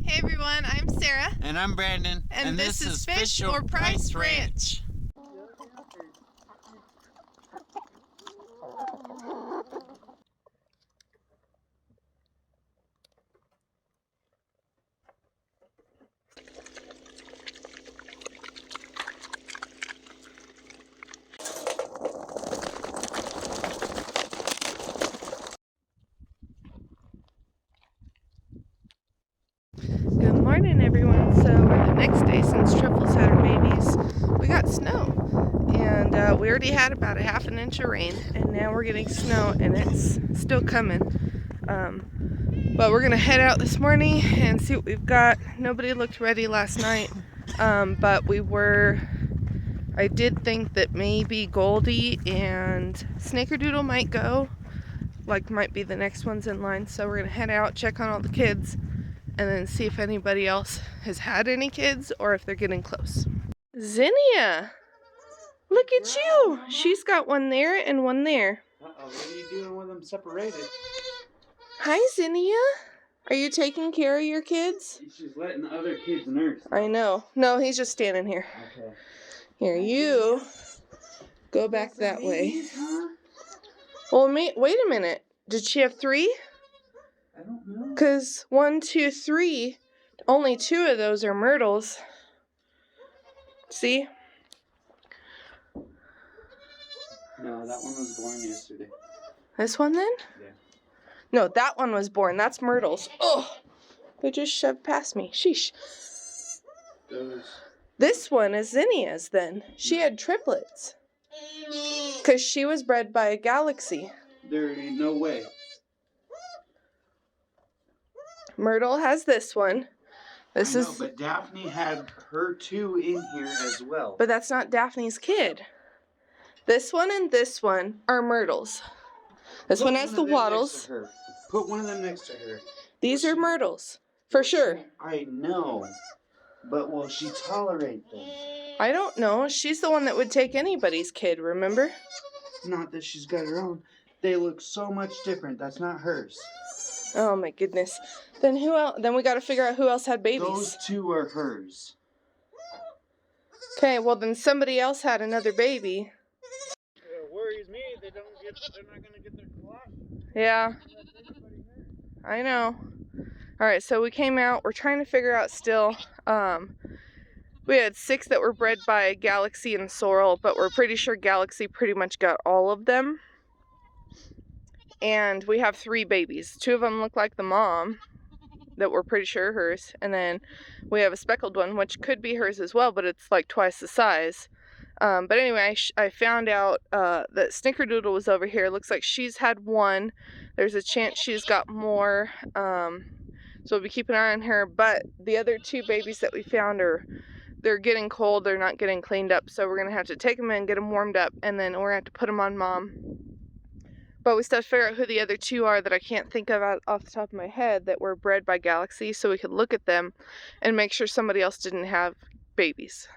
Hey everyone, I'm Sarah. And I'm Brandon. And this is Fish or Price Ranch. Good morning everyone. So we're the next day since Truffles had her babies. We got snow. And we already had about a half an inch of rain. And now we're getting snow and it's still coming. But we're going to head out this morning and see what we've got. Nobody looked ready last night. But I did think that maybe Goldie and Snickerdoodle might go. Might be the next ones in line. So we're going to head out, check on all the kids, and then see if anybody else has had any kids or if they're getting close. Zinnia! Look at you! She's got one there and one there. Uh-oh, what are you doing with them separated? Hi, Zinnia. Are you taking care of your kids? She's letting other kids nurse. I know. No, he's just standing here. Okay. Here, you go back that way. Well, wait a minute. Did she have 3? I don't know. Because 1, 2, 3, only 2 of those are myrtles. See? No, that one was born yesterday. This one then? Yeah. No, that one was born. That's myrtles. Oh, they just shoved past me. Sheesh. This one is Zinnia's then. She had triplets. Because she was bred by a galaxy. There ain't no way. Myrtle has this one. But Daphne had her 2 in here as well. But that's not Daphne's kid. This one and this one are myrtles. This one has the wattles. Put one of them next to her. These are myrtles. For sure. I know. But will she tolerate them? I don't know. She's the one that would take anybody's kid, remember? Not that she's got her own. They look so much different. That's not hers. Oh my goodness. Then who else? Then we got to figure out who else had babies. Those 2 are hers. Okay, well then somebody else had another baby. It worries me. They're not going to get their clock. Yeah. I know. All right, so we came out. We're trying to figure out still. We had 6 that were bred by Galaxy and Sorrel, but we're pretty sure Galaxy pretty much got all of them. And we have 3 babies. 2 of them look like the mom, that we're pretty sure are hers. And then we have a speckled one, which could be hers as well, but it's like twice the size. But anyway, I found out that Snickerdoodle was over here. Looks like she's had 1. There's a chance she's got more. So we'll be keeping an eye on her. But the other 2 babies that we found they're getting cold. They're not getting cleaned up. So we're going to have to take them in, get them warmed up, and then we're going to have to put them on mom. But we still have to figure out who the other 2 are that I can't think of off the top of my head that were bred by Galaxy, so we could look at them and make sure somebody else didn't have babies.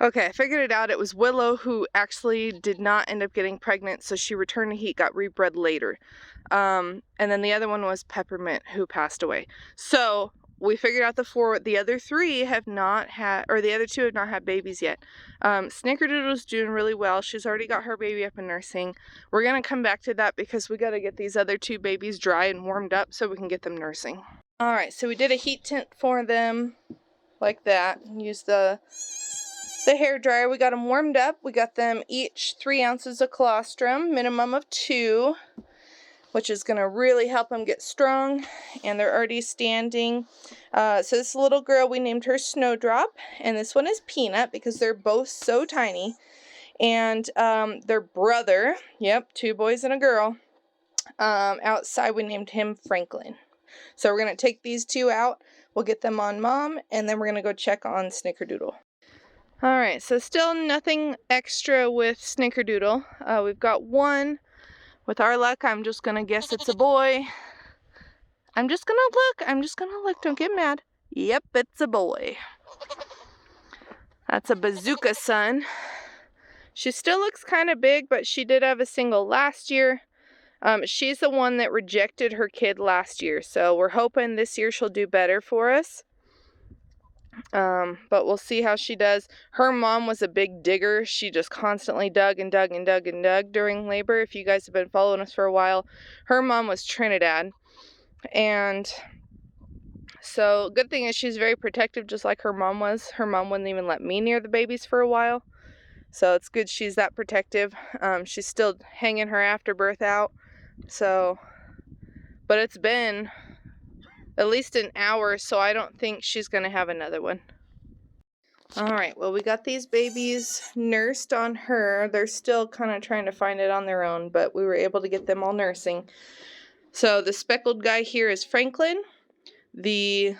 Okay, I figured it out. It was Willow who actually did not end up getting pregnant, so she returned to heat, got rebred later. And then the other one was Peppermint who passed away. So we figured out the other 3 have not had, or the other 2 have not had babies yet. Snickerdoodle's doing really well. She's already got her baby up and nursing. We're going to come back to that because we got to get these other 2 babies dry and warmed up so we can get them nursing. Alright, so we did a heat tint for them like that. Use the hair dryer. We got them warmed up. We got them each 3 ounces of colostrum, minimum of 2. Which is going to really help them get strong, and they're already standing. So this little girl, we named her Snowdrop, and this one is Peanut because they're both so tiny. And their brother, yep, 2 boys and a girl, outside we named him Franklin. So we're going to take these 2 out, we'll get them on mom, and then we're going to go check on Snickerdoodle. Alright, so still nothing extra with Snickerdoodle. We've got 1. With our luck, I'm just going to guess it's a boy. I'm just going to look. Don't get mad. Yep, it's a boy. That's a bazooka son. She still looks kind of big, but she did have a single last year. She's the one that rejected her kid last year, so we're hoping this year she'll do better for us. But we'll see how she does. Her mom was a big digger. She just constantly dug and dug and dug and dug during labor. If you guys have been following us for a while, her mom was Trinidad. And so good thing is she's very protective, just like her mom was. Her mom wouldn't even let me near the babies for a while. So it's good she's that protective. She's still hanging her afterbirth out. So, but it's been at least an hour, so I don't think she's going to have another one. All right, well, we got these babies nursed on her. They're still kind of trying to find it on their own, but we were able to get them all nursing. So the speckled guy here is Franklin. The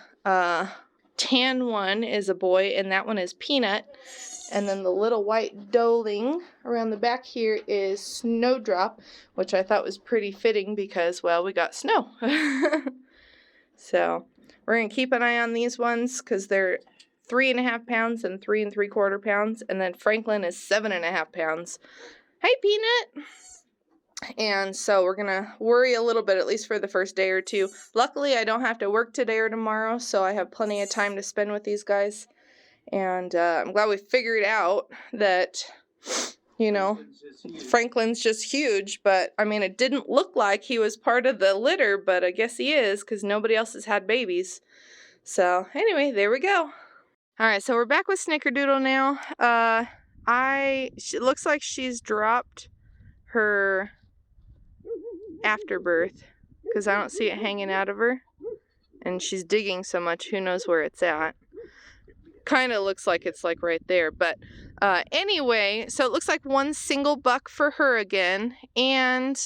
tan one is a boy, and that one is Peanut. And then the little white doeling around the back here is Snowdrop, which I thought was pretty fitting because, well, we got snow. So we're going to keep an eye on these ones because they're 3.5 pounds and 3 3/4 pounds. And then Franklin is 7.5 pounds. Hey, Peanut! And so we're going to worry a little bit, at least for the first day or two. Luckily, I don't have to work today or tomorrow, so I have plenty of time to spend with these guys. And I'm glad we figured out that, you know, Franklin's just huge. But, I mean, it didn't look like he was part of the litter, but I guess he is because nobody else has had babies. So, anyway, there we go. All right, so we're back with Snickerdoodle now. It looks like she's dropped her afterbirth because I don't see it hanging out of her. And she's digging so much, who knows where it's at. Kind of looks like it's like right there, but anyway, so it looks like one single buck for her again. And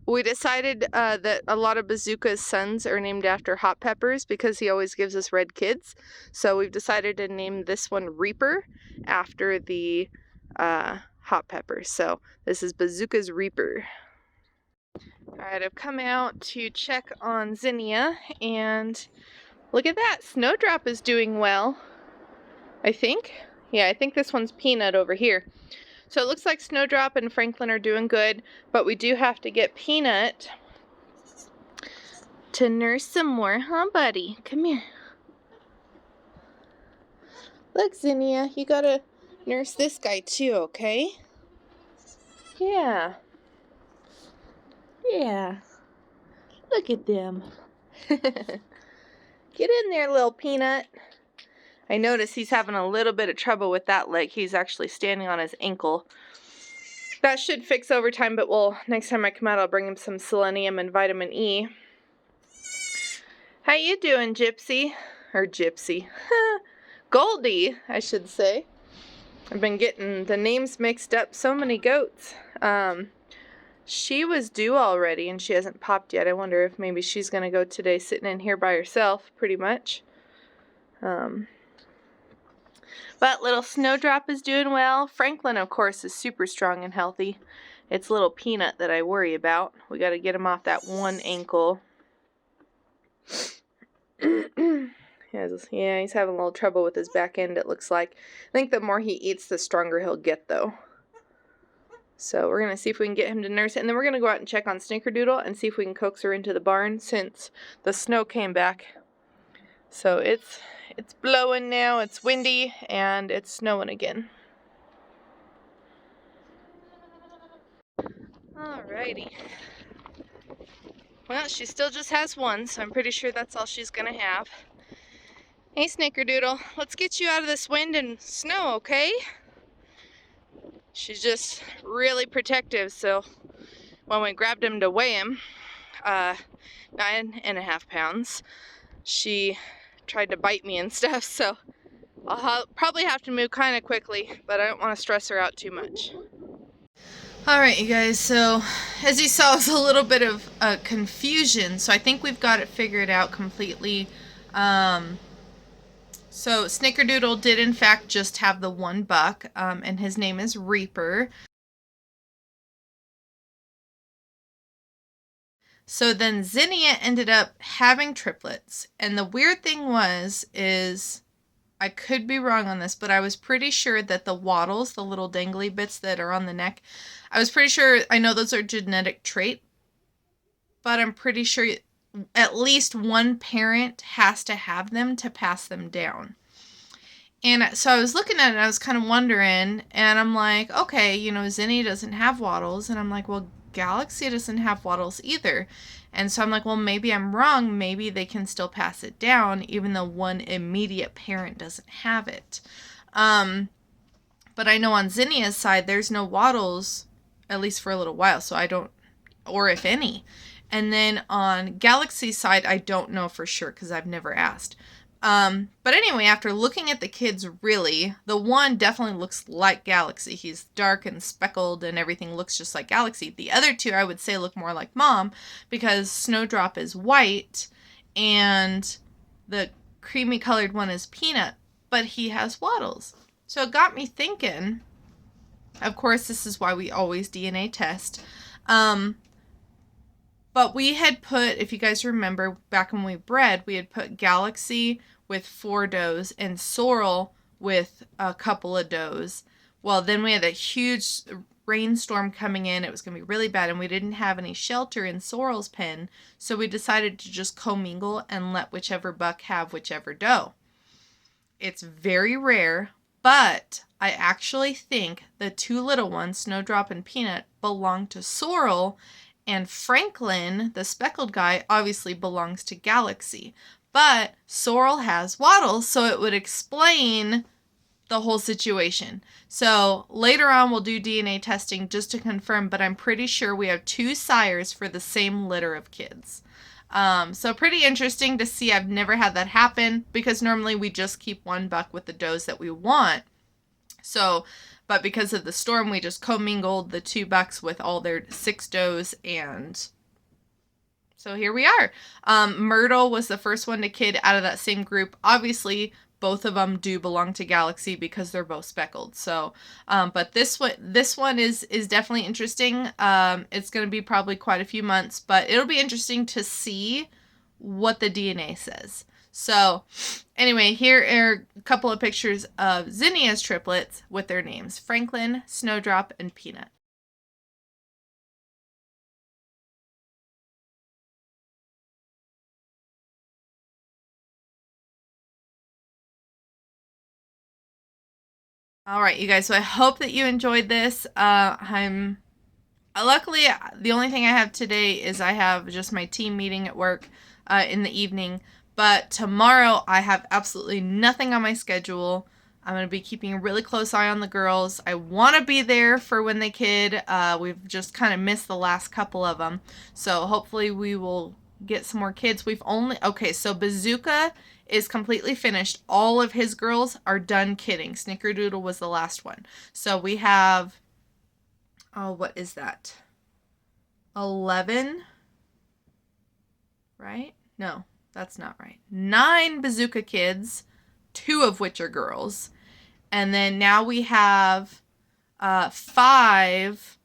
we decided that a lot of Bazooka's sons are named after hot peppers because he always gives us red kids. So we've decided to name this one Reaper after the hot peppers. So this is Bazooka's Reaper. All right, I've come out to check on Zinnia, and look at that. Snowdrop is doing well, I think. Yeah, I think this one's Peanut over here. So it looks like Snowdrop and Franklin are doing good, but we do have to get Peanut to nurse some more, huh, buddy? Come here. Look, Zinnia, you gotta nurse this guy too, okay? Yeah. Yeah. Look at them. Get in there, little Peanut. I notice he's having a little bit of trouble with that leg. He's actually standing on his ankle. That should fix over time, but next time I come out, I'll bring him some selenium and vitamin E. How you doing, Gypsy? Or Gypsy. Goldie, I should say. I've been getting the names mixed up. So many goats. She was due already, and she hasn't popped yet. I wonder if maybe she's going to go today sitting in here by herself, pretty much. But little Snowdrop is doing well. Franklin, of course, is super strong and healthy. It's little Peanut that I worry about. We got to get him off that one ankle. Yeah, he's having a little trouble with his back end, it looks like. I think the more he eats, the stronger he'll get, though. So we're going to see if we can get him to nurse it. And then we're going to go out and check on Snickerdoodle and see if we can coax her into the barn since the snow came back. So it's blowing now, it's windy, and it's snowing again. Alrighty. Well, she still just has one, so I'm pretty sure that's all she's gonna have. Hey, Snickerdoodle, let's get you out of this wind and snow, okay? She's just really protective, so when we grabbed him to weigh him, 9.5 pounds, she tried to bite me and stuff, so I'll probably have to move kind of quickly, but I don't want to stress her out too much. Alright, you guys, so as you saw, it was a little bit of confusion, so I think we've got it figured out completely. So Snickerdoodle did in fact just have the one buck, and his name is Reaper. So then Zinnia ended up having triplets, and the weird thing is I could be wrong on this, but I was pretty sure that the wattles, the little dangly bits that are on the neck, I was pretty sure, I know those are genetic trait, but I'm pretty sure at least one parent has to have them to pass them down. And so I was looking at it and I was kind of wondering, and I'm like, okay, Zinnia doesn't have wattles. And I'm like, well, Galaxy doesn't have wattles either. And so I'm like, well, maybe I'm wrong. Maybe they can still pass it down, even though one immediate parent doesn't have it. But I know on Zinnia's side, there's no wattles, at least for a little while. So I don't, or if any. And then on Galaxy's side, I don't know for sure because I've never asked. But anyway, after looking at the kids, really, the one definitely looks like Galaxy. He's dark and speckled and everything looks just like Galaxy. The other two, I would say, look more like Mom because Snowdrop is white and the creamy colored one is Peanut, but he has wattles. So it got me thinking, of course, this is why we always DNA test. But we had put, if you guys remember, back when we bred, we had put Galaxy with 4 does and Sorrel with a couple of does. Well, then we had a huge rainstorm coming in. It was going to be really bad, and we didn't have any shelter in Sorrel's pen, so we decided to just commingle and let whichever buck have whichever doe. It's very rare, but I actually think the 2 little ones, Snowdrop and Peanut, belong to Sorrel, and Franklin, the speckled guy, obviously belongs to Galaxy. But Sorrel has wattles, so it would explain the whole situation. So later on, we'll do DNA testing just to confirm, but I'm pretty sure we have 2 sires for the same litter of kids. So pretty interesting to see. I've never had that happen because normally we just keep 1 buck with the does that we want. But because of the storm, we just commingled the 2 bucks with all their 6 does, and so here we are. Myrtle was the first one to kid out of that same group. Obviously, both of them do belong to Galaxy because they're both speckled. So, but this one is definitely interesting. It's going to be probably quite a few months, but it'll be interesting to see what the DNA says. So anyway, here are a couple of pictures of Zinnia's triplets with their names, Franklin, Snowdrop, and Peanut. All right, you guys, so I hope that you enjoyed this. Luckily, the only thing I have today is I have just my team meeting at work in the evening. But tomorrow, I have absolutely nothing on my schedule. I'm going to be keeping a really close eye on the girls. I want to be there for when they kid. We've just kind of missed the last couple of them. So hopefully we will get some more kids. Okay, so Bazooka is completely finished. All of his girls are done kidding. Snickerdoodle was the last one. So we have, what is that? 11, right? No. That's not right. 9 Bazooka kids, 2 of which are girls. And then now we have 5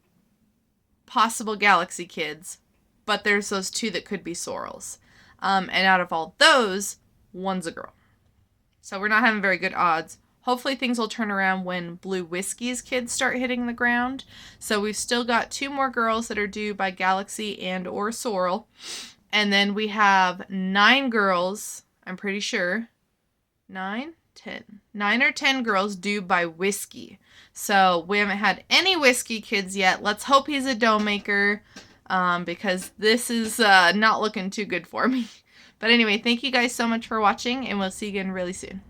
possible Galaxy kids, but there's those 2 that could be Sorrels. And out of all those, 1's a girl. So we're not having very good odds. Hopefully things will turn around when Blue Whiskey's kids start hitting the ground. So we've still got 2 more girls that are due by Galaxy and or Sorrel. And then we have 9 girls, I'm pretty sure. 9 or 10 girls due by Whiskey. So we haven't had any Whiskey kids yet. Let's hope he's a dough maker because this is not looking too good for me. But anyway, thank you guys so much for watching, and we'll see you again really soon.